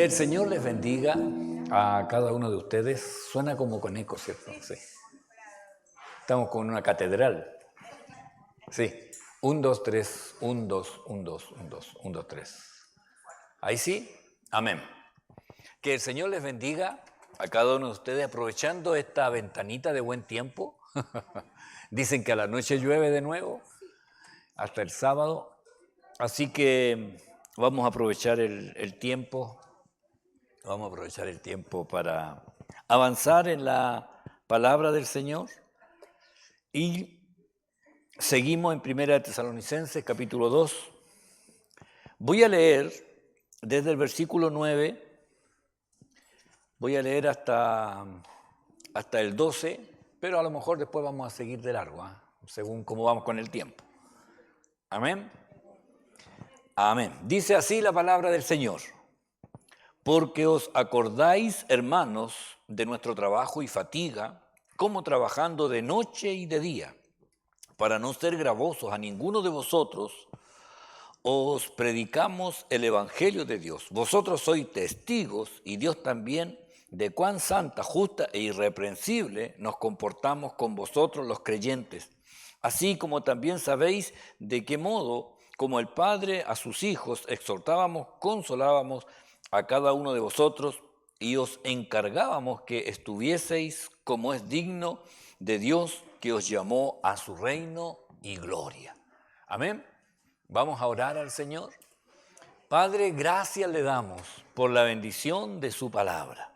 Que el Señor les bendiga a cada uno de ustedes. Suena como con eco, ¿cierto? Sí. Estamos con una catedral. Sí. 1, 2, 3, 1, 2, 1, 2, 1, 2, 1, 2, 3. Ahí sí. Amén. Que el Señor les bendiga a cada uno de ustedes, aprovechando esta ventanita de buen tiempo. Dicen que a la noche llueve de nuevo, hasta el sábado. Así que vamos a aprovechar el tiempo. Vamos a aprovechar el tiempo para avanzar en la palabra del Señor. Y seguimos en 1 Tesalonicenses, capítulo 2. Voy a leer desde el versículo 9, voy a leer hasta el 12, pero a lo mejor después vamos a seguir de largo, según cómo vamos con el tiempo. Amén. Amén. Dice así la palabra del Señor. Porque os acordáis, hermanos, de nuestro trabajo y fatiga, como trabajando de noche y de día, para no ser gravosos a ninguno de vosotros, os predicamos el Evangelio de Dios. Vosotros sois testigos, y Dios también, de cuán santa, justa e irreprensible nos comportamos con vosotros los creyentes. Así como también sabéis de qué modo, como el Padre a sus hijos, exhortábamos, consolábamos a cada uno de vosotros y os encargábamos que estuvieseis como es digno de Dios que os llamó a su reino y gloria. Amén. Vamos a orar al Señor. Padre, gracias le damos por la bendición de su palabra.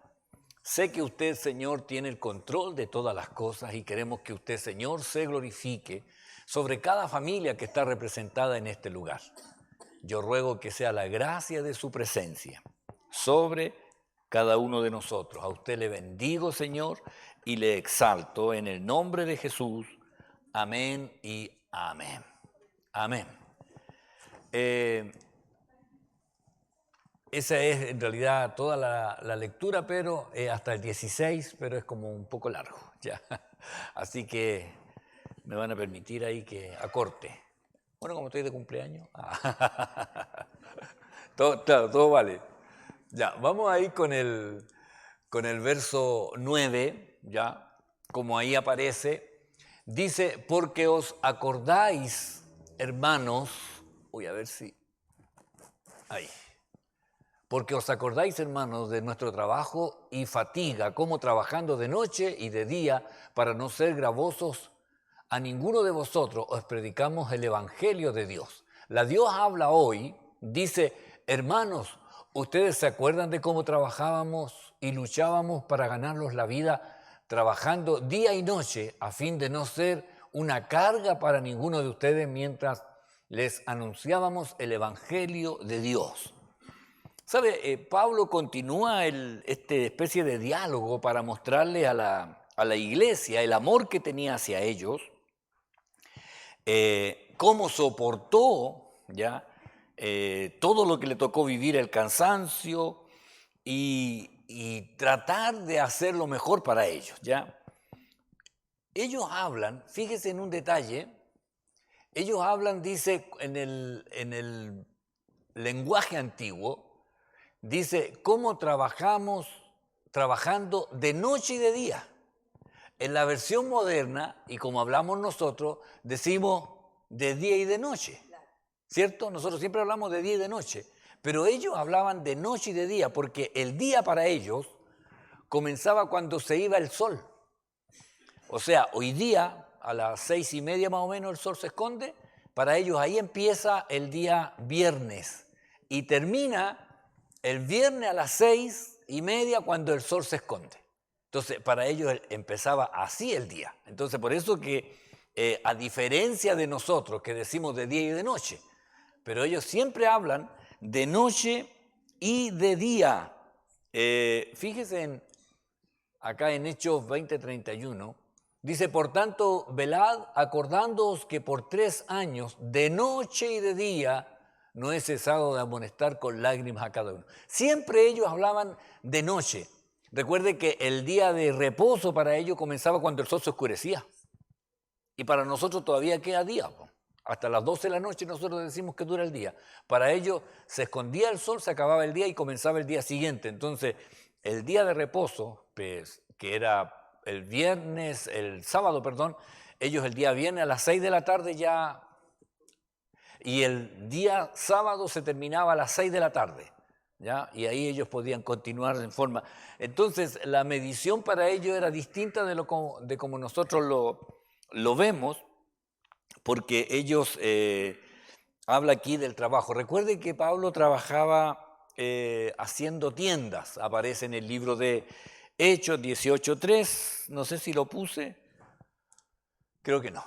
Sé que usted, Señor, tiene el control de todas las cosas y queremos que usted, Señor, se glorifique sobre cada familia que está representada en este lugar. Yo ruego que sea la gracia de su presencia sobre cada uno de nosotros. A usted le bendigo, Señor, y le exalto en el nombre de Jesús. Amén y amén. Amén. Esa es en realidad toda la lectura, pero hasta el 16, pero es como un poco largo, ya. Así que me van a permitir ahí que acorte. Bueno, como estoy de cumpleaños. Todo vale. Ya, vamos ahí con el verso 9, ya, como ahí aparece. Dice, porque os acordáis, hermanos, voy a ver si, ahí. Porque os acordáis, hermanos, de nuestro trabajo y fatiga, como trabajando de noche y de día, para no ser gravosos a ninguno de vosotros, os predicamos el Evangelio de Dios. La Dios habla hoy, dice, hermanos, ¿ustedes se acuerdan de cómo trabajábamos y luchábamos para ganarnos la vida, trabajando día y noche a fin de no ser una carga para ninguno de ustedes mientras les anunciábamos el Evangelio de Dios? ¿Sabe? Pablo continúa esta especie de diálogo para mostrarle a la iglesia el amor que tenía hacia ellos, cómo soportó ya todo lo que le tocó vivir, el cansancio y tratar de hacer lo mejor para ellos. ¿Ya? Ellos hablan, fíjese en un detalle, ellos hablan, dice, en el lenguaje antiguo, dice, ¿cómo trabajando de noche y de día? En la versión moderna, y como hablamos nosotros, decimos de día y de noche, ¿cierto? Nosotros siempre hablamos de día y de noche, pero ellos hablaban de noche y de día, porque el día para ellos comenzaba cuando se iba el sol. O sea, hoy día, a las 6:30 más o menos, el sol se esconde, para ellos ahí empieza el día viernes, y termina el viernes a las 6:30 cuando el sol se esconde. Entonces, para ellos empezaba así el día. Entonces, por eso que, a diferencia de nosotros que decimos de día y de noche, pero ellos siempre hablan de noche y de día. Fíjese acá en Hechos 20:31, dice, por tanto, velad, acordándoos que por 3 años, de noche y de día, no he cesado de amonestar con lágrimas a cada uno. Siempre ellos hablaban de noche. Recuerde que el día de reposo para ellos comenzaba cuando el sol se oscurecía. Y para nosotros todavía queda día. Hasta las 12 de la noche nosotros decimos que dura el día. Para ellos se escondía el sol, se acababa el día y comenzaba el día siguiente. Entonces, el día de reposo, pues, que era el sábado, perdón, ellos el día viernes a las 6 de la tarde ya, y el día sábado se terminaba a las 6 de la tarde, ¿ya? Y ahí ellos podían continuar en forma. Entonces, la medición para ellos era distinta de como nosotros lo vemos, porque ellos, habla aquí del trabajo. Recuerden que Pablo trabajaba haciendo tiendas, aparece en el libro de Hechos 18:3, no sé si lo puse, creo que no.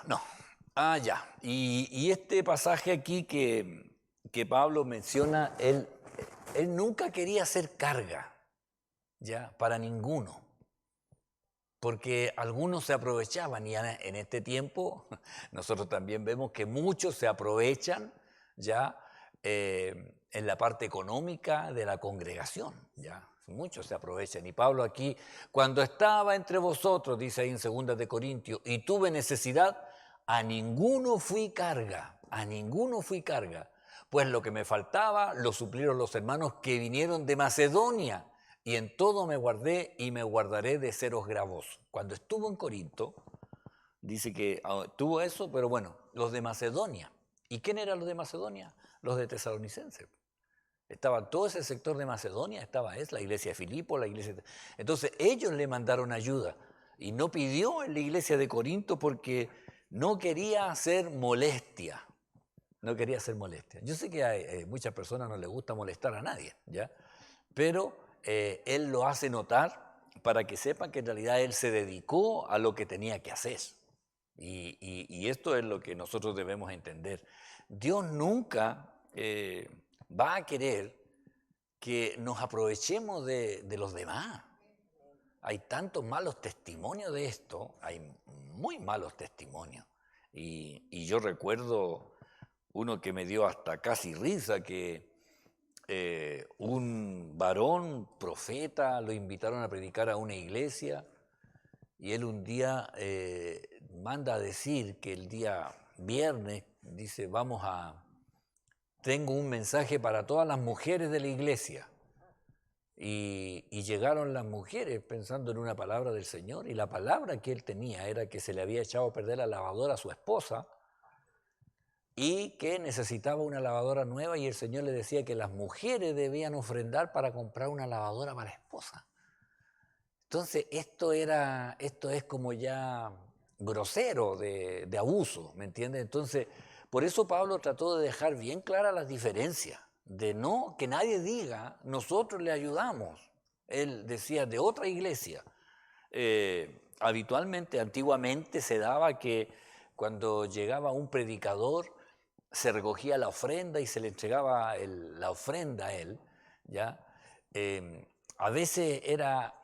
Ah, ya. Y este pasaje aquí que Pablo menciona, él nunca quería hacer carga, ya, para ninguno, porque algunos se aprovechaban y en este tiempo nosotros también vemos que muchos se aprovechan ya en la parte económica de la congregación, ya. Muchos se aprovechan. Y Pablo aquí, cuando estaba entre vosotros, dice ahí en 2 de Corintios, y tuve necesidad, a ninguno fui carga, pues lo que me faltaba lo suplieron los hermanos que vinieron de Macedonia, y en todo me guardé y me guardaré de seros gravoso. Cuando estuvo en Corinto, dice que tuvo eso, pero bueno, los de Macedonia. ¿Y quién eran los de Macedonia? Los de Tesalonicenses. Estaba todo ese sector de Macedonia, estaba la iglesia de Filipo, la iglesia. Entonces ellos le mandaron ayuda y no pidió en la iglesia de Corinto porque no quería hacer molestia. Yo sé que a muchas personas no les gusta molestar a nadie, ¿ya? Pero él lo hace notar para que sepan que en realidad él se dedicó a lo que tenía que hacer. Y esto es lo que nosotros debemos entender. Dios nunca va a querer que nos aprovechemos de los demás. Hay tantos malos testimonios de esto, hay muy malos testimonios. Y yo recuerdo uno que me dio hasta casi risa, que un varón profeta lo invitaron a predicar a una iglesia y él un día manda a decir que el día viernes, dice, tengo un mensaje para todas las mujeres de la iglesia. Y llegaron las mujeres pensando en una palabra del Señor, y la palabra que él tenía era que se le había echado a perder la lavadora a su esposa y que necesitaba una lavadora nueva, y el Señor le decía que las mujeres debían ofrendar para comprar una lavadora para la esposa. Entonces esto es como ya grosero, de abuso, ¿me entiendes? Entonces, por eso Pablo trató de dejar bien claras las diferencias, de no que nadie diga, nosotros le ayudamos. Él decía de otra iglesia. Habitualmente, antiguamente se daba que cuando llegaba un predicador, se recogía la ofrenda y se le entregaba la ofrenda a él, ¿ya? A veces era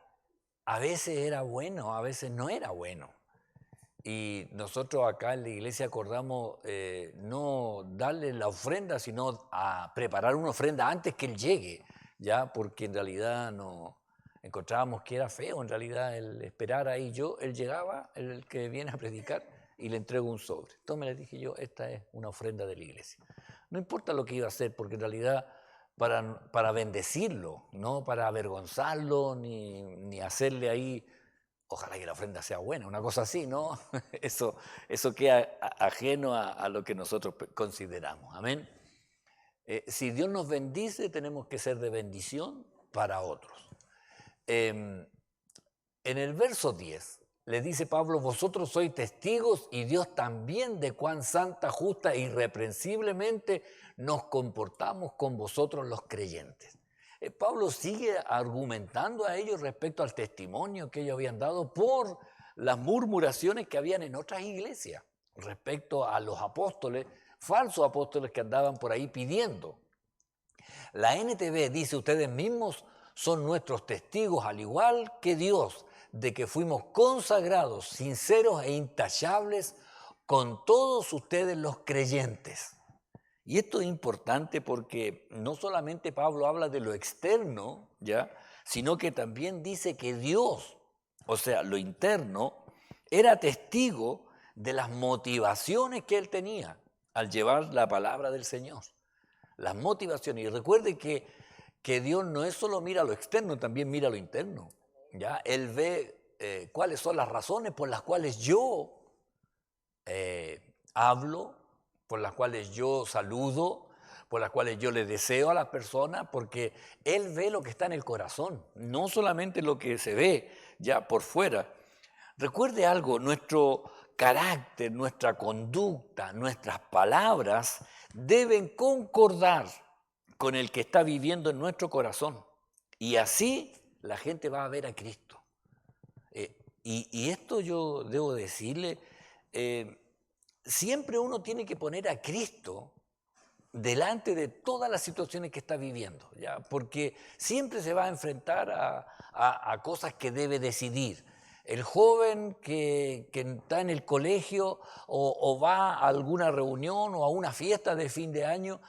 bueno, a veces no era bueno. Y nosotros acá en la iglesia acordamos no darle la ofrenda, sino a preparar una ofrenda antes que él llegue, ¿ya? Porque en realidad no encontrábamos que era feo, en realidad, el esperar ahí. Él llegaba, el que viene a predicar, y le entrego un sobre. Entonces me le dije yo, esta es una ofrenda de la iglesia. No importa lo que iba a hacer, porque en realidad para bendecirlo, no para avergonzarlo, ni hacerle ahí, ojalá que la ofrenda sea buena, una cosa así, ¿no? Eso queda ajeno a lo que nosotros consideramos. Amén. Si Dios nos bendice, tenemos que ser de bendición para otros. En el verso 10 le dice Pablo, vosotros sois testigos y Dios también de cuán santa, justa e irreprensiblemente nos comportamos con vosotros los creyentes. Pablo sigue argumentando a ellos respecto al testimonio que ellos habían dado por las murmuraciones que habían en otras iglesias respecto a los apóstoles, falsos apóstoles que andaban por ahí pidiendo. La NTV dice, ustedes mismos son nuestros testigos, al igual que Dios, de que fuimos consagrados, sinceros e intachables con todos ustedes los creyentes. Y esto es importante porque no solamente Pablo habla de lo externo, ¿ya?, sino que también dice que Dios, o sea, lo interno, era testigo de las motivaciones que él tenía al llevar la palabra del Señor, las motivaciones. Y recuerde que Dios no es solo mira lo externo, también mira lo interno. ¿Ya? Él ve cuáles son las razones por las cuales yo hablo, por las cuales yo saludo, por las cuales yo le deseo a las personas, porque Él ve lo que está en el corazón, no solamente lo que se ve ya por fuera. Recuerde algo, nuestro carácter, nuestra conducta, nuestras palabras deben concordar con el que está viviendo en nuestro corazón. Y así la gente va a ver a Cristo. Y esto yo debo decirle, siempre uno tiene que poner a Cristo delante de todas las situaciones que está viviendo, ¿ya? Porque siempre se va a enfrentar a cosas que debe decidir. El joven que está en el colegio o va a alguna reunión o a una fiesta de fin de año,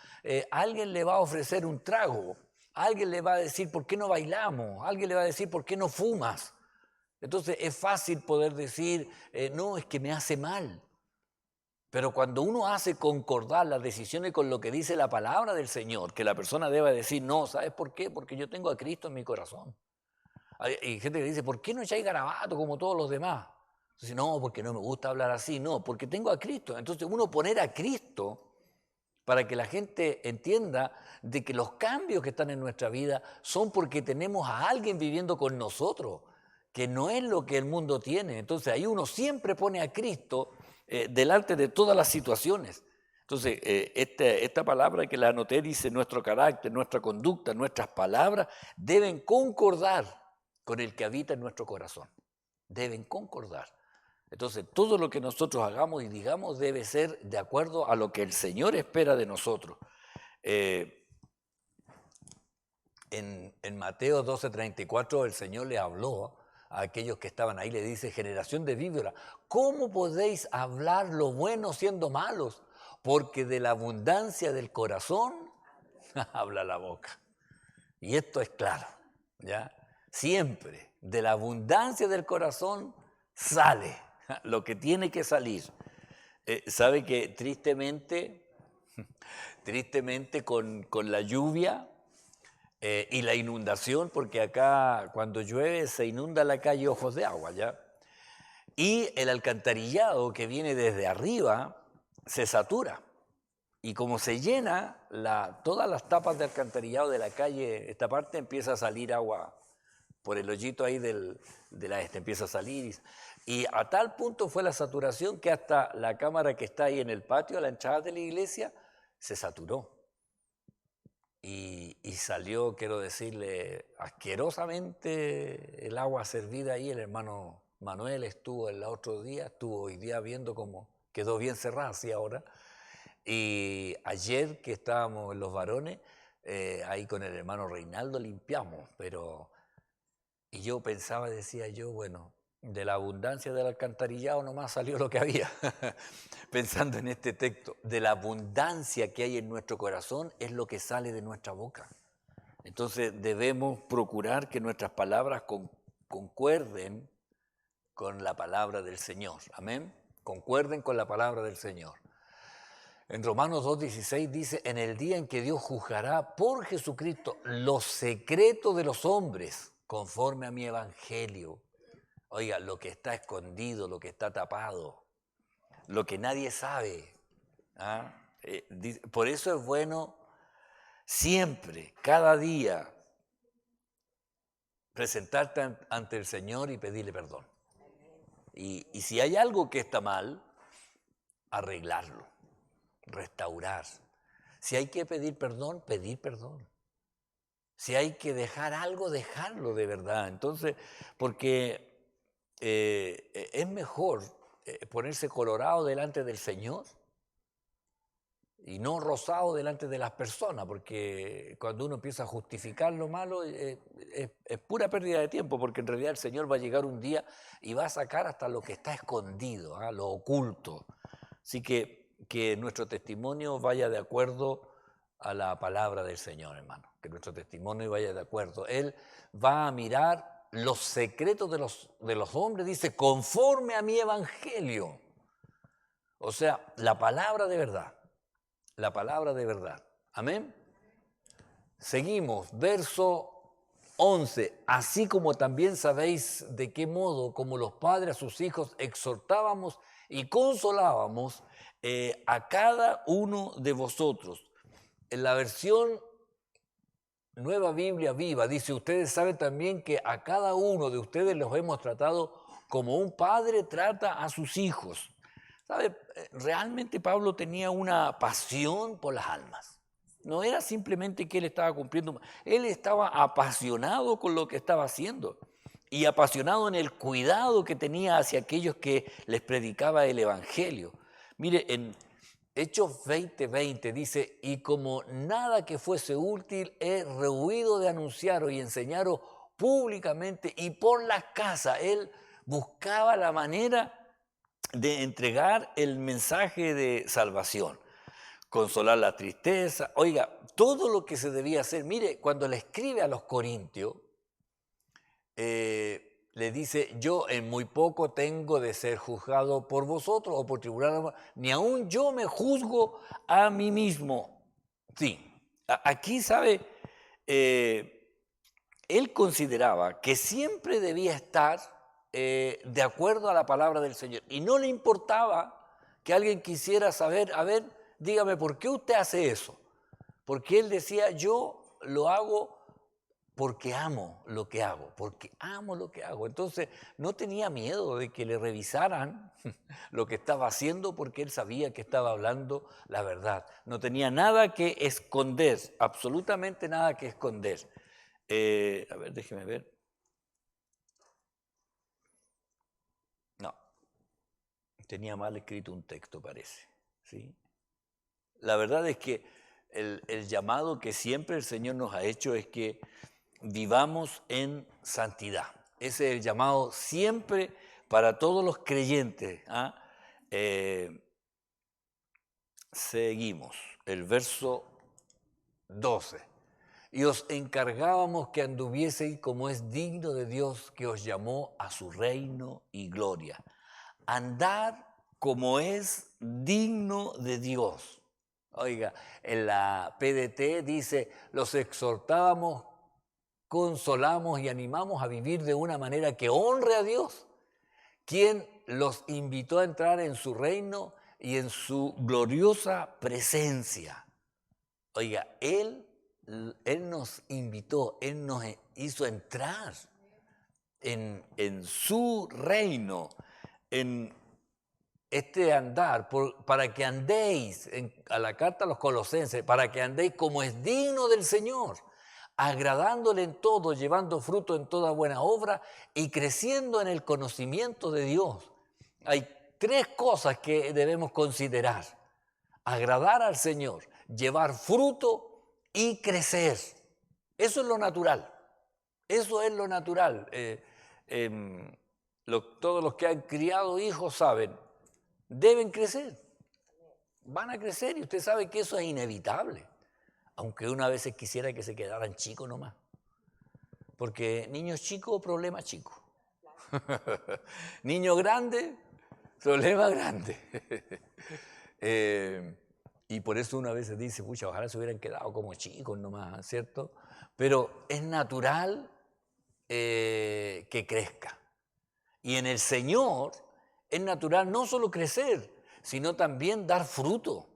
alguien le va a ofrecer un trago, alguien le va a decir, ¿por qué no bailamos? Alguien le va a decir, ¿por qué no fumas? Entonces es fácil poder decir, no, es que me hace mal. Pero cuando uno hace concordar las decisiones con lo que dice la palabra del Señor, que la persona debe decir, no, ¿sabes por qué? Porque yo tengo a Cristo en mi corazón. Hay gente que dice, ¿por qué no echáis garabato como todos los demás? Entonces, no, porque no me gusta hablar así, no, porque tengo a Cristo. Entonces uno poner a Cristo para que la gente entienda de que los cambios que están en nuestra vida son porque tenemos a alguien viviendo con nosotros, que no es lo que el mundo tiene. Entonces ahí uno siempre pone a Cristo delante de todas las situaciones. Entonces, esta palabra que la anoté dice, nuestro carácter, nuestra conducta, nuestras palabras deben concordar con el que habita en nuestro corazón. Deben concordar. Entonces, todo lo que nosotros hagamos y digamos debe ser de acuerdo a lo que el Señor espera de nosotros. En Mateo 12:34 el Señor le habló a aquellos que estaban ahí, le dice, generación de víbora, ¿cómo podéis hablar lo bueno siendo malos? Porque de la abundancia del corazón habla la boca. Y esto es claro, ¿ya? Siempre de la abundancia del corazón sale lo que tiene que salir. ¿Sabe que tristemente con la lluvia y la inundación, porque acá cuando llueve se inunda la calle Ojos de Agua, ¿ya? Y el alcantarillado que viene desde arriba se satura. Y como se llena, todas las tapas de alcantarillado de la calle, esta parte empieza a salir agua por el hoyito ahí de la empieza a salir. Y a tal punto fue la saturación que hasta la cámara que está ahí en el patio, a la entrada de la iglesia, se saturó. Y salió, quiero decirle, asquerosamente el agua servida ahí. El hermano Manuel estuvo el otro día, estuvo hoy día viendo cómo quedó bien cerrada así ahora. Y ayer que estábamos en los varones, ahí con el hermano Reinaldo limpiamos, y yo pensaba, decía yo, bueno, de la abundancia del alcantarillado nomás salió lo que había. Pensando en este texto, de la abundancia que hay en nuestro corazón es lo que sale de nuestra boca. Entonces debemos procurar que nuestras palabras concuerden con la palabra del Señor. Amén. Concuerden con la palabra del Señor. En Romanos 2:16 dice, en el día en que Dios juzgará por Jesucristo los secretos de los hombres, conforme a mi evangelio. Oiga, lo que está escondido, lo que está tapado, lo que nadie sabe. ¿Ah? Por eso es bueno siempre, cada día, presentarte ante el Señor y pedirle perdón. Y si hay algo que está mal, arreglarlo, restaurar. Si hay que pedir perdón, pedir perdón. Si hay que dejar algo, dejarlo de verdad. Entonces, porque es mejor ponerse colorado delante del Señor y no rosado delante de las personas, porque cuando uno empieza a justificar lo malo es pura pérdida de tiempo, porque en realidad el Señor va a llegar un día y va a sacar hasta lo que está escondido, lo oculto. Así que nuestro testimonio vaya de acuerdo a la palabra del Señor, hermano, que nuestro testimonio vaya de acuerdo. Él va a mirar los secretos de los hombres, dice, conforme a mi evangelio. O sea, la palabra de verdad. la palabra de verdad. Amén. Seguimos, verso 11. Así como también sabéis de qué modo, como los padres a sus hijos, exhortábamos y consolábamos a cada uno de vosotros. En la versión Nueva Biblia Viva dice, ustedes saben también que a cada uno de ustedes los hemos tratado como un padre trata a sus hijos. ¿Sabe? Realmente Pablo tenía una pasión por las almas. No era simplemente que él estaba cumpliendo, él estaba apasionado con lo que estaba haciendo y apasionado en el cuidado que tenía hacia aquellos que les predicaba el Evangelio. Mire, en Hechos 20:20 dice, y como nada que fuese útil, he rehuido de anunciaros y enseñaros públicamente y por las casas. Él buscaba la manera de entregar el mensaje de salvación, consolar la tristeza. Oiga, todo lo que se debía hacer. Mire, cuando le escribe a los corintios, le dice, yo en muy poco tengo de ser juzgado por vosotros o por tribunal, ni aun yo me juzgo a mí mismo. Sí, aquí, ¿sabe? Él consideraba que siempre debía estar de acuerdo a la palabra del Señor y no le importaba que alguien quisiera saber, a ver, dígame, ¿por qué usted hace eso? Porque él decía, yo lo hago porque amo lo que hago, porque amo lo que hago. Entonces no tenía miedo de que le revisaran lo que estaba haciendo porque él sabía que estaba hablando la verdad. No tenía nada que esconder, absolutamente nada que esconder. A ver, déjeme ver. No, tenía mal escrito un texto, parece. ¿Sí? La verdad es que el llamado que siempre el Señor nos ha hecho es que vivamos en santidad. Ese es el llamado siempre para todos los creyentes. Seguimos, el verso 12. Y os encargábamos que anduvieseis como es digno de Dios que os llamó a su reino y gloria. Andar como es digno de Dios. Oiga, en la PDT dice, los exhortábamos, consolamos y animamos a vivir de una manera que honre a Dios, quien los invitó a entrar en su reino y en su gloriosa presencia. Oiga, Él nos invitó, Él nos hizo entrar en su reino, en este andar, para que andéis, a la carta a los Colosenses, para que andéis como es digno del Señor, agradándole en todo, llevando fruto en toda buena obra y creciendo en el conocimiento de Dios. Hay tres cosas que debemos considerar: agradar al Señor, llevar fruto y crecer. Eso es lo natural. Eso es lo natural. Todos los que han criado hijos saben, deben crecer. Van a crecer y usted sabe que eso es inevitable. Aunque una vez quisiera que se quedaran chicos nomás. Porque niños chicos, problema chico. Niño grande, problema grande. Y por eso una vez se dice, pucha, ojalá se hubieran quedado como chicos nomás, ¿cierto? Pero es natural que crezca. Y en el Señor es natural no solo crecer, sino también dar fruto.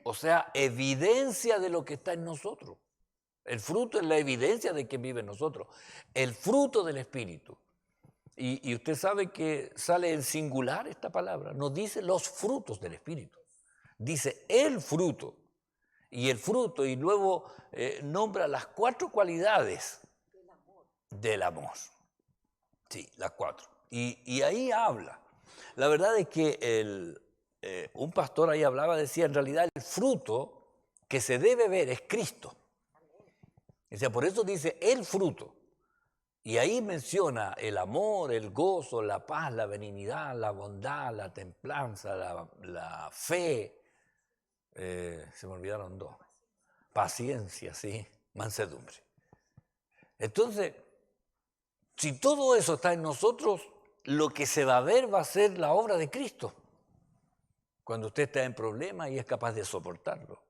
O sea, evidencia de lo que está en nosotros. El fruto es la evidencia de que vive en nosotros. El fruto del Espíritu. Y usted sabe que sale en singular esta palabra. No dice los frutos del Espíritu. Dice el fruto. Y el fruto, y luego nombra las 4 cualidades del amor. Sí, las 4. Y ahí habla. La verdad es que un pastor ahí hablaba, decía, en realidad el fruto que se debe ver es Cristo. O sea, por eso dice el fruto. Y ahí menciona el amor, el gozo, la paz, la benignidad, la bondad, la templanza, la fe. Se me olvidaron 2. Paciencia, sí, mansedumbre. Entonces, si todo eso está en nosotros, lo que se va a ver va a ser la obra de Cristo. Cuando usted está en problemas y es capaz de soportarlo.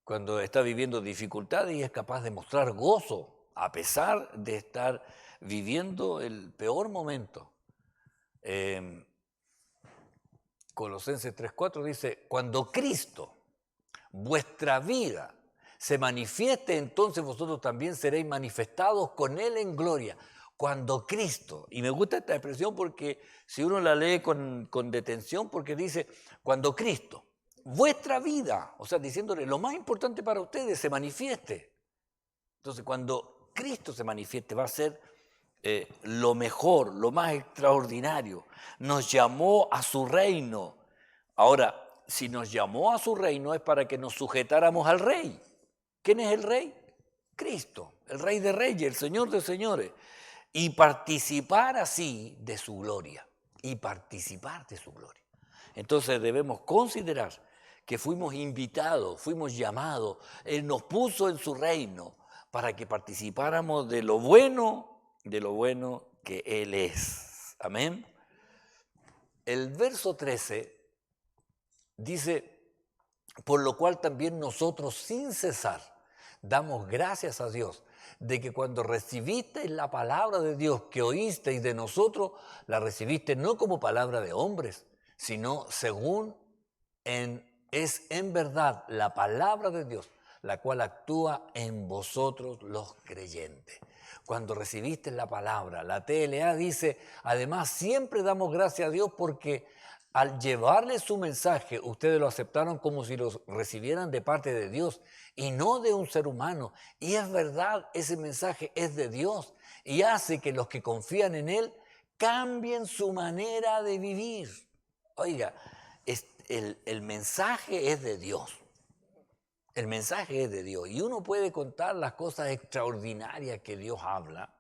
cuando está viviendo dificultades y es capaz de mostrar gozo a pesar de estar viviendo el peor momento. Colosenses 3:4 dice, cuando Cristo, vuestra vida, se manifieste, entonces vosotros también seréis manifestados con Él en gloria. Cuando Cristo, y me gusta esta expresión porque si uno la lee con detención, porque dice, cuando Cristo, vuestra vida, o sea, diciéndole lo más importante para ustedes, se manifieste. Entonces, cuando Cristo se manifieste, va a ser lo mejor, lo más extraordinario. Nos llamó a su reino. Ahora, si nos llamó a su reino es para que nos sujetáramos al rey. ¿Quién es el rey? Cristo, el rey de reyes, el señor de señores. Y participar así de su gloria. Y participar de su gloria. Entonces debemos considerar que fuimos invitados, fuimos llamados. Él nos puso en su reino para que participáramos de lo bueno que Él es. Amén. El verso 13 dice, por lo cual también nosotros sin cesar damos gracias a Dios de que cuando recibisteis la palabra de Dios que oísteis de nosotros, la recibiste no como palabra de hombres, sino según es en verdad la palabra de Dios, la cual actúa en vosotros los creyentes. Cuando recibiste la palabra, la TLA dice, además siempre damos gracias a Dios porque al llevarle su mensaje, ustedes lo aceptaron como si lo recibieran de parte de Dios y no de un ser humano. Y es verdad, ese mensaje es de Dios y hace que los que confían en Él cambien su manera de vivir. Oiga, el mensaje es de Dios. El mensaje es de Dios y uno puede contar las cosas extraordinarias que Dios habla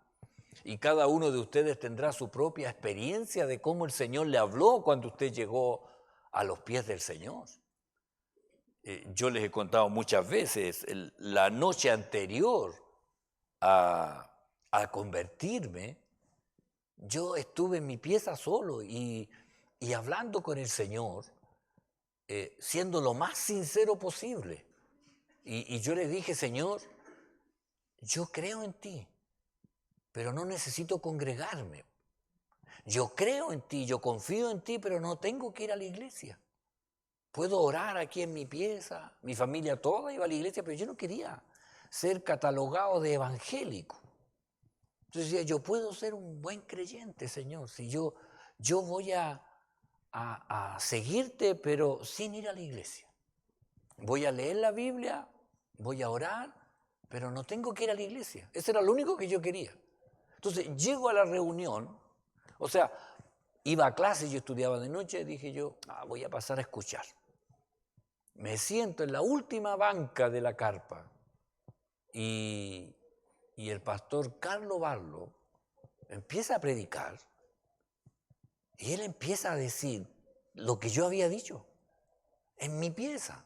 y cada uno de ustedes tendrá su propia experiencia de cómo el Señor le habló cuando usted llegó a los pies del Señor. Yo les he contado muchas veces, la noche anterior a convertirme, yo estuve en mi pieza solo y hablando con el Señor, siendo lo más sincero posible. Y yo le dije, Señor, yo creo en ti, pero no necesito congregarme. Yo creo en ti, yo confío en ti, pero no tengo que ir a la iglesia. Puedo orar aquí en mi pieza, mi familia toda iba a la iglesia, pero yo no quería ser catalogado de evangélico. Entonces decía, yo puedo ser un buen creyente, Señor, si yo voy a seguirte, pero sin ir a la iglesia. Voy a leer la Biblia, voy a orar, pero no tengo que ir a la iglesia. Eso era lo único que yo quería. Entonces llego a la reunión, o sea, iba a clase, yo estudiaba de noche, dije yo, voy a pasar a escuchar. Me siento en la última banca de la carpa y el pastor Carlos Barlo empieza a predicar y él empieza a decir lo que yo había dicho en mi pieza.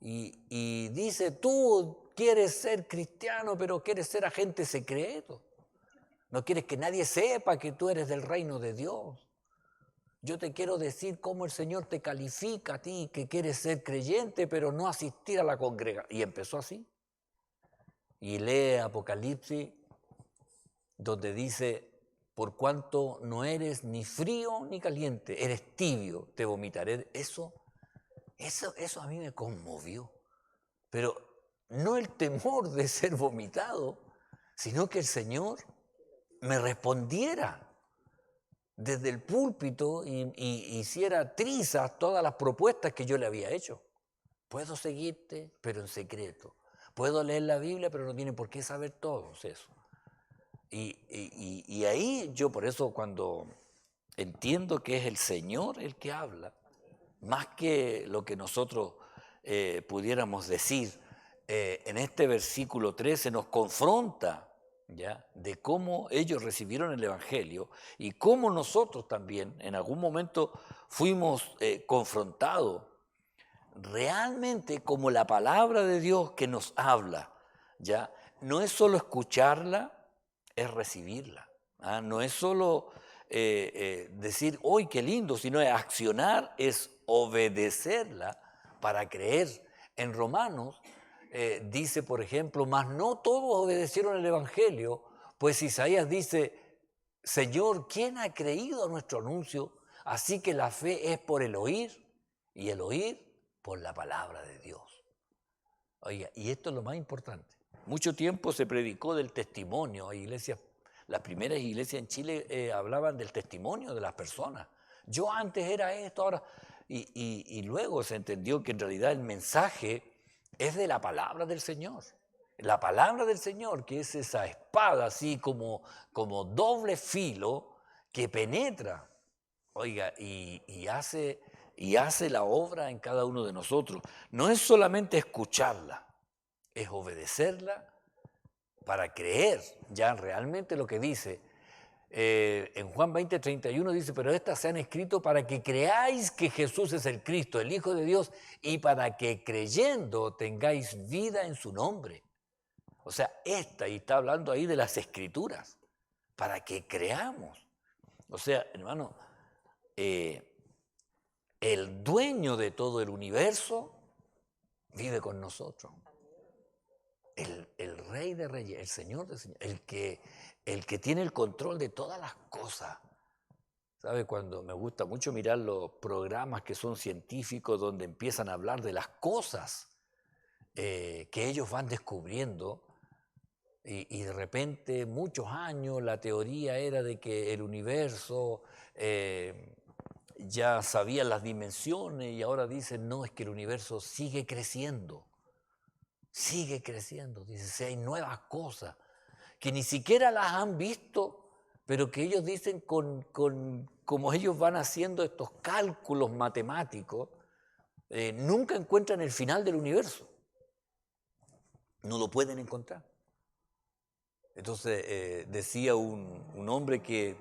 Y dice, tú quieres ser cristiano, pero quieres ser agente secreto. No quieres que nadie sepa que tú eres del reino de Dios. Yo te quiero decir cómo el Señor te califica a ti, que quieres ser creyente, pero no asistir a la congregación. Y empezó así. Y lee Apocalipsis, donde dice, por cuanto no eres ni frío ni caliente, eres tibio, te vomitaré. Eso a mí me conmovió. Pero no el temor de ser vomitado, sino que el Señor me respondiera desde el púlpito y hiciera trizas todas las propuestas que yo le había hecho. Puedo seguirte, pero en secreto. Puedo leer la Biblia, pero no tienen por qué saber todos eso. Y ahí yo por eso cuando entiendo que es el Señor el que habla, más que lo que nosotros pudiéramos decir, en este versículo 13 nos confronta ¿ya? De cómo ellos recibieron el Evangelio y cómo nosotros también en algún momento fuimos confrontados realmente como la palabra de Dios que nos habla. ¿Ya? No es solo escucharla, es recibirla. No es solo decir, ¡ay, qué lindo!, sino es accionar, es obedecerla para creer En Romanos dice, por ejemplo, mas no todos obedecieron el Evangelio, pues Isaías dice, Señor, ¿quién ha creído a nuestro anuncio? Así que la fe es por el oír y el oír por la palabra de Dios. Oiga, y esto es lo más importante. Mucho tiempo se predicó del testimonio. Hay iglesias, las primeras iglesias en Chile hablaban del testimonio de las personas. Yo antes era esto, ahora... Y luego se entendió que en realidad el mensaje es de la palabra del Señor. La palabra del Señor, que es esa espada así como doble filo que penetra, oiga, y hace la obra en cada uno de nosotros. No es solamente escucharla, es obedecerla para creer ya realmente lo que dice. En Juan 20:31 dice, pero estas se han escrito para que creáis que Jesús es el Cristo, el Hijo de Dios, y para que creyendo tengáis vida en su nombre. O sea, y está hablando ahí de las Escrituras, para que creamos. O sea, hermano, el dueño de todo el universo vive con nosotros. El Rey de Reyes, el Señor de Señores, el que tiene el control de todas las cosas. ¿Sabe? Cuando me gusta mucho mirar los programas que son científicos, donde empiezan a hablar de las cosas que ellos van descubriendo, y de repente, muchos años, la teoría era de que el universo ya sabía las dimensiones, y ahora dicen, no, es que el universo sigue creciendo. Sigue creciendo, dice, si hay nuevas cosas que ni siquiera las han visto, pero que ellos dicen como ellos van haciendo estos cálculos matemáticos, nunca encuentran el final del universo. No lo pueden encontrar. Entonces decía un hombre que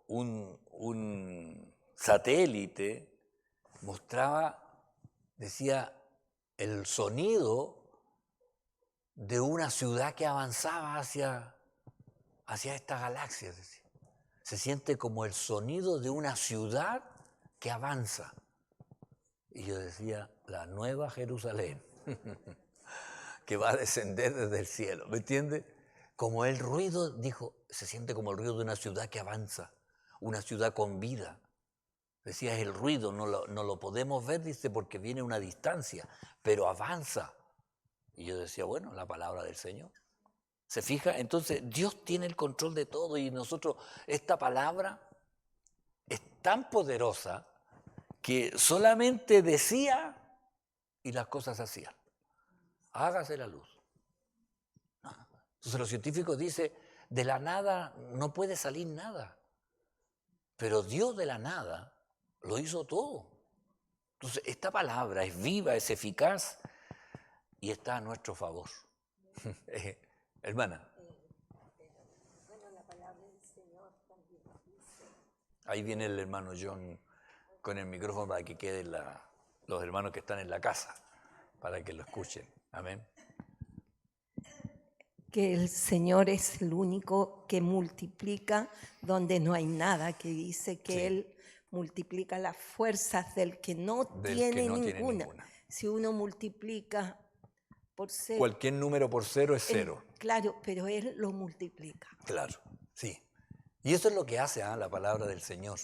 un satélite mostraba, decía, el sonido de una ciudad que avanzaba hacia esta galaxia. Decía. Se siente como el sonido de una ciudad que avanza. Y yo decía, la nueva Jerusalén, que va a descender desde el cielo. ¿Me entiende? Como el ruido, dijo, se siente como el ruido de una ciudad que avanza, una ciudad con vida. Decía, es el ruido, no lo podemos ver, dice, porque viene a una distancia, pero avanza. Y yo decía, bueno, la palabra del Señor. ¿Se fija? Entonces, Dios tiene el control de todo, y nosotros, esta palabra es tan poderosa que solamente decía y las cosas se hacían. Hágase la luz. Entonces los científicos dicen, de la nada no puede salir nada. Pero Dios de la nada lo hizo todo. Entonces esta palabra es viva, es eficaz y está a nuestro favor. Hermana. Bueno, la palabra del Señor también dice. Ahí viene el hermano John con el micrófono para que queden los hermanos que están en la casa, para que lo escuchen. Amén. Que el Señor es el único que multiplica donde no hay nada, que dice que Sí. Él multiplica las fuerzas del que no tiene ninguna. Si uno multiplica por cero. Cualquier número por cero es cero. Claro, pero Él lo multiplica. Claro, sí. Y eso es lo que hace la palabra del Señor.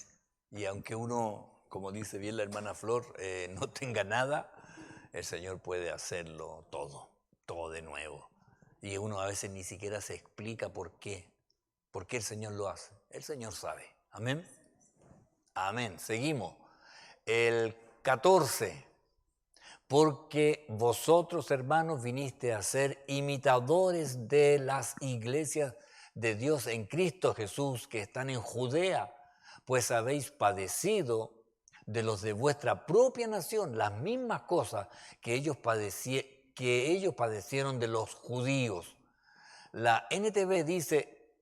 Y aunque uno, como dice bien la hermana Flor, no tenga nada, el Señor puede hacerlo todo de nuevo. Y uno a veces ni siquiera se explica por qué el Señor lo hace. El Señor sabe. Amén. Amén. Seguimos. El 14. Porque vosotros, hermanos, viniste a ser imitadores de las iglesias de Dios en Cristo Jesús que están en Judea, pues habéis padecido de los de vuestra propia nación las mismas cosas que ellos padecieron de los judíos. La NTV dice,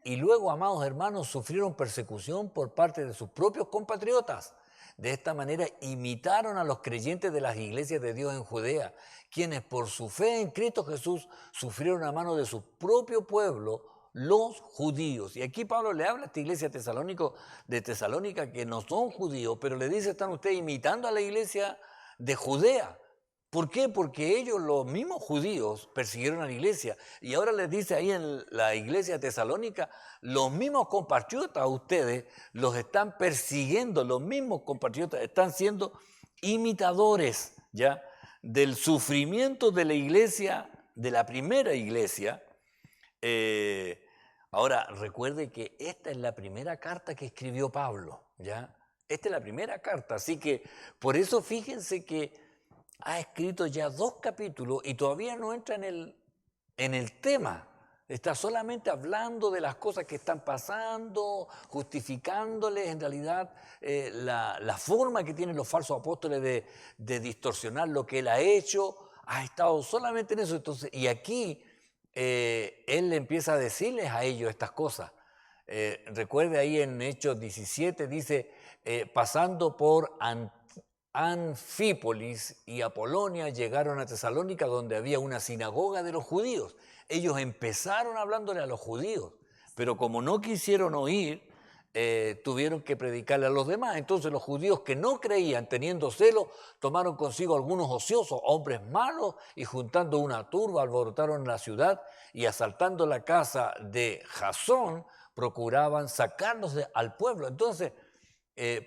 y luego, amados hermanos, sufrieron persecución por parte de sus propios compatriotas. De esta manera imitaron a los creyentes de las iglesias de Dios en Judea, quienes por su fe en Cristo Jesús sufrieron a mano de su propio pueblo, los judíos. Y aquí Pablo le habla a esta iglesia de Tesalónica que no son judíos, pero le dice, están ustedes imitando a la iglesia de Judea. ¿Por qué? Porque ellos, los mismos judíos, persiguieron a la iglesia. Y ahora les dice ahí en la iglesia tesalónica, los mismos compatriotas a ustedes los están persiguiendo, los mismos compatriotas están siendo imitadores, ¿ya?, del sufrimiento de la iglesia, de la primera iglesia. Ahora, recuerde que esta es la primera carta que escribió Pablo, ¿ya? Esta es la primera carta, así que por eso fíjense que ha escrito ya 2 capítulos y todavía no entra en el tema. Está solamente hablando de las cosas que están pasando, justificándoles en realidad la forma que tienen los falsos apóstoles de distorsionar lo que él ha hecho. Ha estado solamente en eso. Entonces, y aquí él empieza a decirles a ellos estas cosas. Recuerde ahí en Hechos 17, dice, pasando por Anfípolis y Apolonia, llegaron a Tesalónica, donde había una sinagoga de los judíos. Ellos empezaron hablándole a los judíos, pero como no quisieron oír, tuvieron que predicarle a los demás. Entonces los judíos que no creían, teniendo celo, tomaron consigo algunos ociosos, hombres malos, y juntando una turba, alborotaron la ciudad y asaltando la casa de Jasón, procuraban sacarnos al pueblo. Entonces,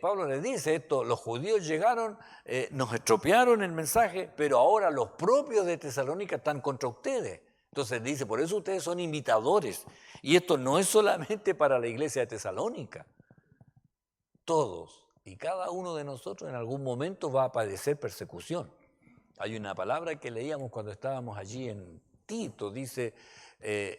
Pablo le dice esto, los judíos llegaron, nos estropearon el mensaje, pero ahora los propios de Tesalónica están contra ustedes. Entonces dice, por eso ustedes son imitadores. Y esto no es solamente para la iglesia de Tesalónica. Todos y cada uno de nosotros en algún momento va a padecer persecución. Hay una palabra que leíamos cuando estábamos allí en Tito, dice,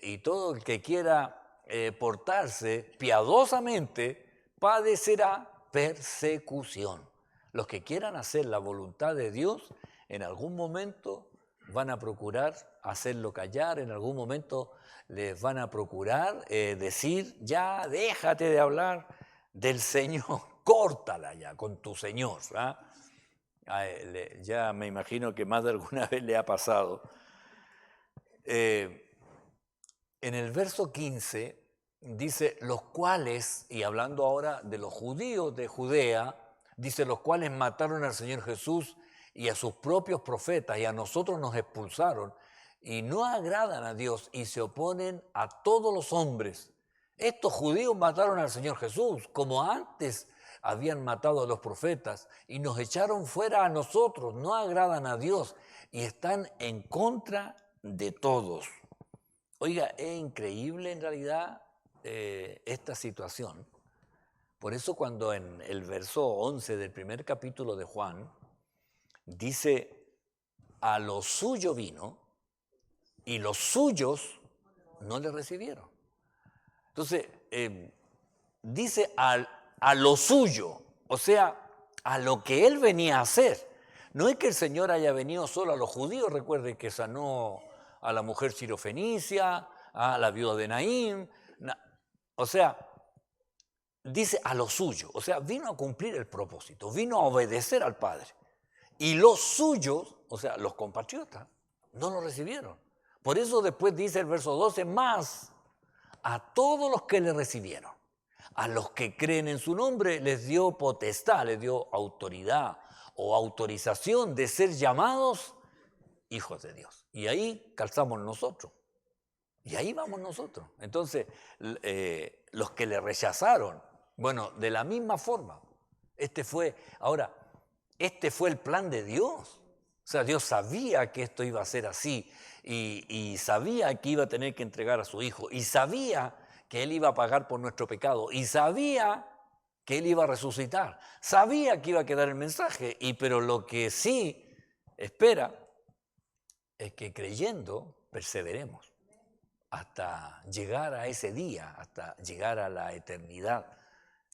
y todo el que quiera portarse piadosamente padecerá persecución. Los que quieran hacer la voluntad de Dios, en algún momento van a procurar hacerlo callar, en algún momento les van a procurar decir, ya déjate de hablar del Señor, córtala ya con tu Señor. Ya me imagino que más de alguna vez le ha pasado. En el verso 15 dice, los cuales, y hablando ahora de los judíos de Judea, dice, los cuales mataron al Señor Jesús y a sus propios profetas, y a nosotros nos expulsaron, y no agradan a Dios y se oponen a todos los hombres. Estos judíos mataron al Señor Jesús, como antes habían matado a los profetas, y nos echaron fuera a nosotros, no agradan a Dios, y están en contra de todos. Oiga, es increíble en realidad esta situación. Por eso cuando en el verso 11 del primer capítulo de Juan, dice, a lo suyo vino y los suyos no le recibieron. Entonces, dice a lo suyo, o sea, a lo que él venía a hacer. No es que el Señor haya venido solo a los judíos, recuerde que sanó a la mujer sirofenicia, a la viuda de Naín, o sea, dice a lo suyo, o sea, vino a cumplir el propósito, vino a obedecer al Padre. Y los suyos, o sea, los compatriotas, no lo recibieron. Por eso después dice el verso 12, más a todos los que le recibieron, a los que creen en su nombre, les dio potestad, les dio autoridad o autorización de ser llamados hijos de Dios. Y ahí calzamos nosotros. Y ahí vamos nosotros. Entonces, los que le rechazaron, bueno, de la misma forma, este fue el plan de Dios. O sea, Dios sabía que esto iba a ser así y sabía que iba a tener que entregar a su hijo y sabía que Él iba a pagar por nuestro pecado y sabía que Él iba a resucitar. Sabía que iba a quedar el mensaje, pero lo que sí espera es que creyendo perseveremos hasta llegar a ese día, hasta llegar a la eternidad.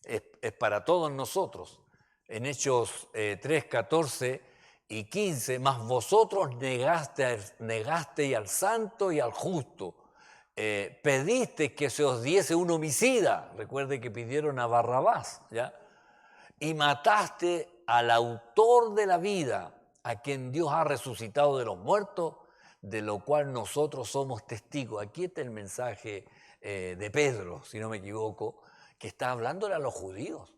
Es para todos nosotros. En Hechos 3, 14 y 15, mas vosotros negasteis al santo y al justo. Pediste que se os diese un homicida, recuerde que pidieron a Barrabás, ¿ya? Y mataste al autor de la vida, a quien Dios ha resucitado de los muertos, de lo cual nosotros somos testigos. Aquí está el mensaje de Pedro, si no me equivoco, que está hablándole a los judíos.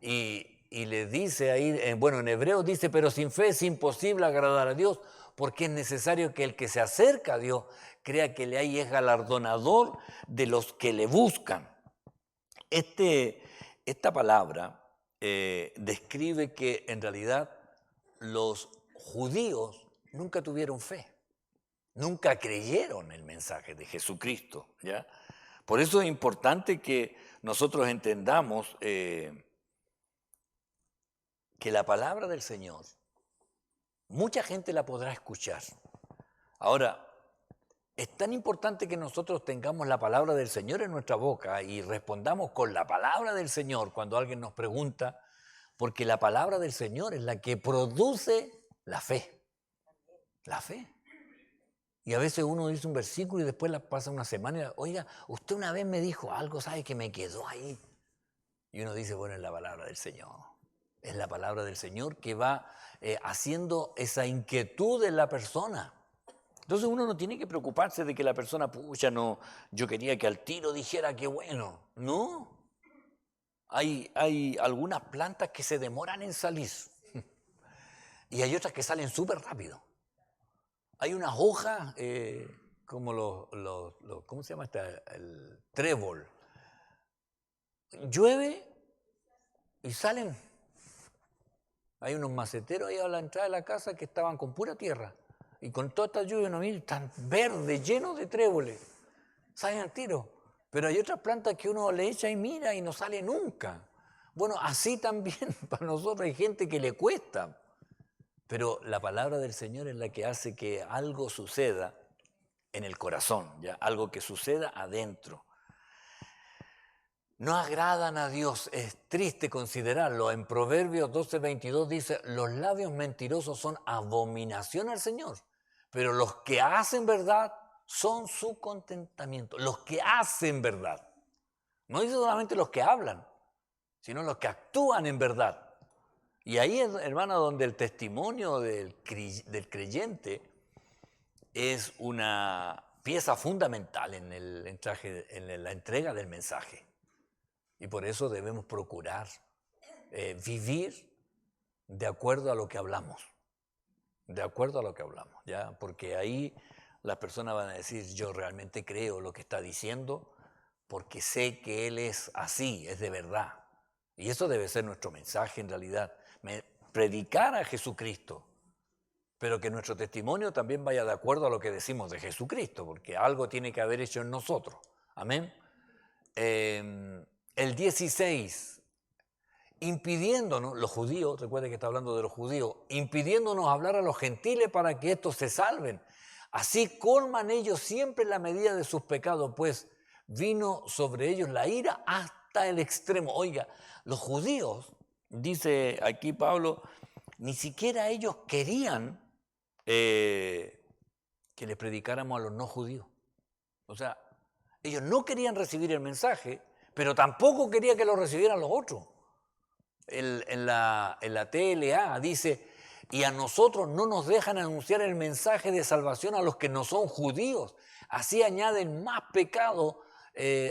Y y le dice ahí, en hebreo dice, pero sin fe es imposible agradar a Dios, porque es necesario que el que se acerca a Dios crea que le hay es galardonador de los que le buscan. Esta palabra describe que en realidad los judíos nunca tuvieron fe, nunca creyeron el mensaje de Jesucristo, ¿ya? Por eso es importante que nosotros entendamos que la palabra del Señor, mucha gente la podrá escuchar. Ahora, es tan importante que nosotros tengamos la palabra del Señor en nuestra boca y respondamos con la palabra del Señor cuando alguien nos pregunta, porque la palabra del Señor es la que produce la fe. La fe. Y a veces uno dice un versículo y después pasa una semana y oiga, usted una vez me dijo algo, ¿sabe? Que me quedó ahí. Y uno dice, bueno, es la palabra del Señor. Es la palabra del Señor que va haciendo esa inquietud en la persona. Entonces uno no tiene que preocuparse de que la persona, pucha, no, yo quería que al tiro dijera que bueno. No. Hay algunas plantas que se demoran en salir. Y hay otras que salen súper rápido. Hay unas hojas como ¿cómo se llama el trébol? Llueve y salen. Hay unos maceteros ahí a la entrada de la casa que estaban con pura tierra. Y con toda esta lluvia, no miren, están verdes, llenos de tréboles. Salen al tiro. Pero hay otras plantas que uno le echa y mira y no sale nunca. Bueno, así también para nosotros hay gente que le cuesta. Pero la palabra del Señor es la que hace que algo suceda en el corazón, ¿ya? Algo que suceda adentro. No agradan a Dios, es triste considerarlo. En Proverbios 12:22 dice, los labios mentirosos son abominación al Señor, pero los que hacen verdad son su contentamiento. Los que hacen verdad. No dice solamente los que hablan, sino los que actúan en verdad. Y ahí es, hermana, donde el testimonio del creyente es una pieza fundamental en la entrega del mensaje. Y por eso debemos procurar vivir de acuerdo a lo que hablamos. De acuerdo a lo que hablamos, ¿ya? Porque ahí las personas van a decir, yo realmente creo lo que está diciendo porque sé que Él es así, es de verdad. Y eso debe ser nuestro mensaje en realidad. Predicar a Jesucristo, pero que nuestro testimonio también vaya de acuerdo a lo que decimos de Jesucristo, porque algo tiene que haber hecho en nosotros. Amén. El 16, impidiéndonos, los judíos, recuerden que está hablando de los judíos, impidiéndonos hablar a los gentiles para que estos se salven. Así colman ellos siempre la medida de sus pecados, pues vino sobre ellos la ira hasta el extremo. Oiga, los judíos, dice aquí Pablo, ni siquiera ellos querían que les predicáramos a los no judíos. O sea, ellos no querían recibir el mensaje, pero tampoco querían que lo recibieran los otros. En la TLA dice, y a nosotros no nos dejan anunciar el mensaje de salvación a los que no son judíos. Así añaden más pecado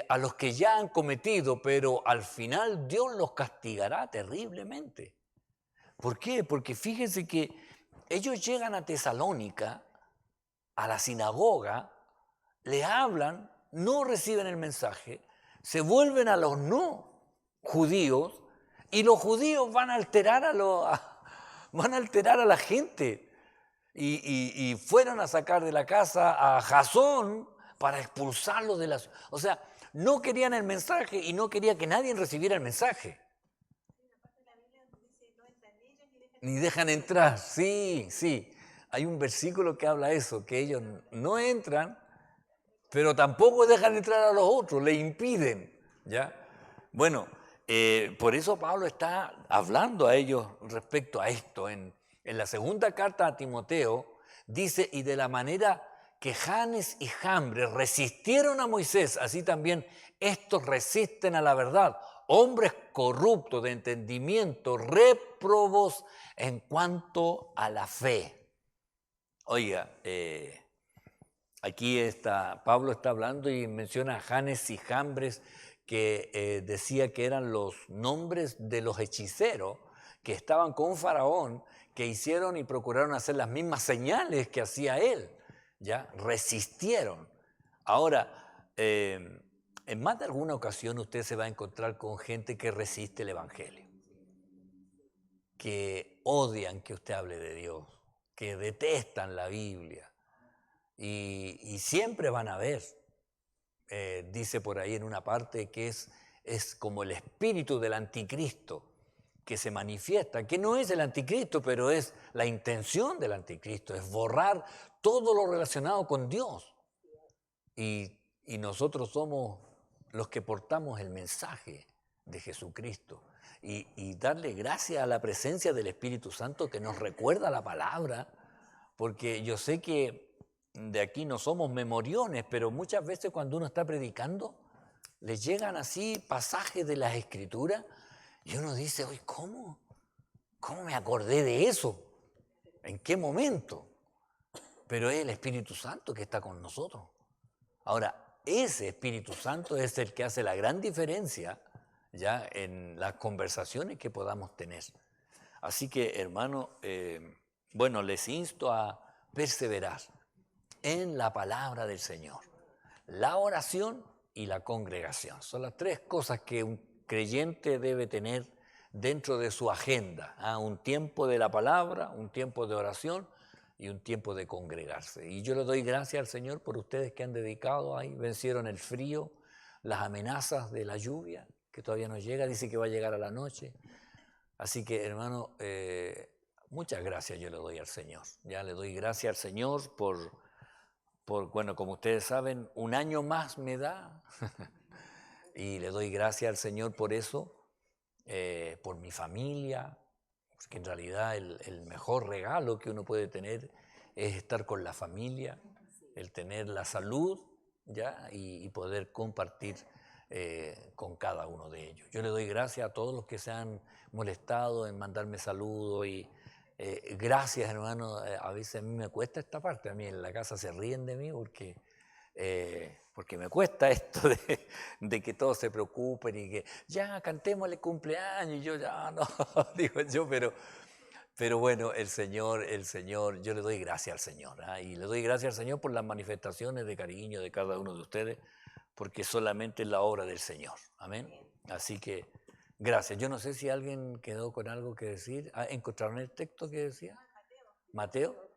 a los que ya han cometido, pero al final Dios los castigará terriblemente. ¿Por qué? Porque fíjense que ellos llegan a Tesalónica, a la sinagoga, le hablan, no reciben el mensaje, se vuelven a los no judíos y los judíos van a alterar a la gente. Y fueron a sacar de la casa a Jasón para expulsarlo de la ciudad. O sea, no querían el mensaje y no quería que nadie recibiera el mensaje. Ni dejan entrar, sí. Hay un versículo que habla eso, que ellos no entran, pero tampoco dejan entrar a los otros, le impiden, ¿ya? Bueno, por eso Pablo está hablando a ellos respecto a esto. En la segunda carta a Timoteo dice, y de la manera que Janes y Jambres resistieron a Moisés, así también estos resisten a la verdad. Hombres corruptos de entendimiento, réprobos en cuanto a la fe. Oiga, aquí Pablo está hablando y menciona a Janes y Jambres, que decía que eran los nombres de los hechiceros que estaban con un faraón, que hicieron y procuraron hacer las mismas señales que hacía él. ¿Ya? Resistieron. Ahora, en más de alguna ocasión usted se va a encontrar con gente que resiste el Evangelio, que odian que usted hable de Dios, que detestan la Biblia, y siempre van a ver, dice por ahí en una parte, que es como el espíritu del anticristo que se manifiesta, que no es el anticristo, pero es la intención del anticristo, es borrar todo lo relacionado con Dios. Y nosotros somos los que portamos el mensaje de Jesucristo. Y darle gracias a la presencia del Espíritu Santo que nos recuerda la palabra, porque yo sé que de aquí no somos memoriones, pero muchas veces cuando uno está predicando, les llegan así pasajes de las Escrituras y uno dice, oye, ¿cómo me acordé de eso? ¿En qué momento? Pero es el Espíritu Santo que está con nosotros. Ahora, ese Espíritu Santo es el que hace la gran diferencia ya en las conversaciones que podamos tener. Así que, hermano, bueno, les insto a perseverar en la palabra del Señor. La oración y la congregación son las tres cosas que un creyente debe tener dentro de su agenda. Un tiempo de la palabra, un tiempo de oración y un tiempo de congregarse. Y yo le doy gracias al Señor por ustedes que han dedicado ahí, vencieron el frío, las amenazas de la lluvia, que todavía no llega, dice que va a llegar a la noche. Así que, hermano, muchas gracias yo le doy al Señor. Ya le doy gracias al Señor por bueno, como ustedes saben, un año más me da. Y le doy gracias al Señor por eso, por mi familia, porque en realidad el mejor regalo que uno puede tener es estar con la familia, el tener la salud, ¿ya? Y poder compartir con cada uno de ellos. Yo le doy gracias a todos los que se han molestado en mandarme saludos y gracias, hermano. A veces a mí me cuesta esta parte, a mí en la casa se ríen de mí porque me cuesta esto de que todos se preocupen y que ya cantémosle cumpleaños, y yo ya no, digo yo, pero bueno, el Señor, yo le doy gracias al Señor, y le doy gracias al Señor por las manifestaciones de cariño de cada uno de ustedes, porque solamente es la obra del Señor, amén. Así que gracias. Yo no sé si alguien quedó con algo que decir. ¿Encontraron el texto que decía? Mateo.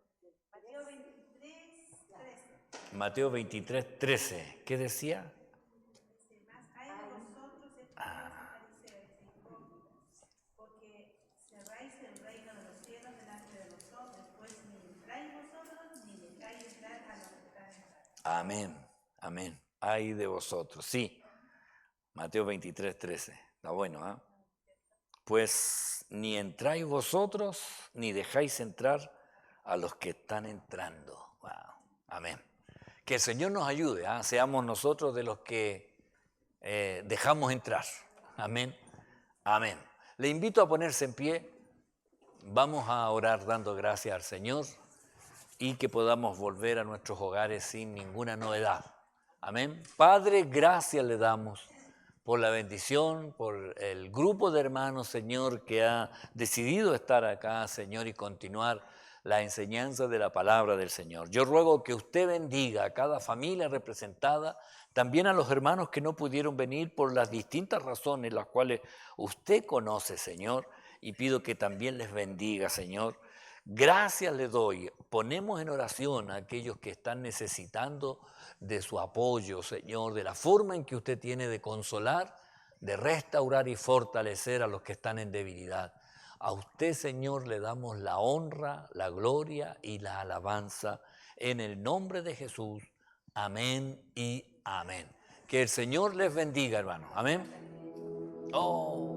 Mateo 23, 13. ¿Qué decía? Amén, amén. Ay de vosotros, sí. Mateo 23, 13. Está bueno, Pues ni entráis vosotros, ni dejáis entrar a los que están entrando. Wow. Amén. Que el Señor nos ayude, seamos nosotros de los que dejamos entrar. Amén. Amén. Le invito a ponerse en pie. Vamos a orar dando gracias al Señor y que podamos volver a nuestros hogares sin ninguna novedad. Amén. Padre, gracias le damos por la bendición, por el grupo de hermanos, Señor, que ha decidido estar acá, Señor, y continuar la enseñanza de la palabra del Señor. Yo ruego que usted bendiga a cada familia representada, también a los hermanos que no pudieron venir por las distintas razones, las cuales usted conoce, Señor, y pido que también les bendiga, Señor. Gracias le doy. Ponemos en oración a aquellos que están necesitando de su apoyo, Señor, de la forma en que usted tiene de consolar, de restaurar y fortalecer a los que están en debilidad. A usted, Señor, le damos la honra, la gloria y la alabanza en el nombre de Jesús. Amén y amén. Que el Señor les bendiga, hermano. Amén. Oh.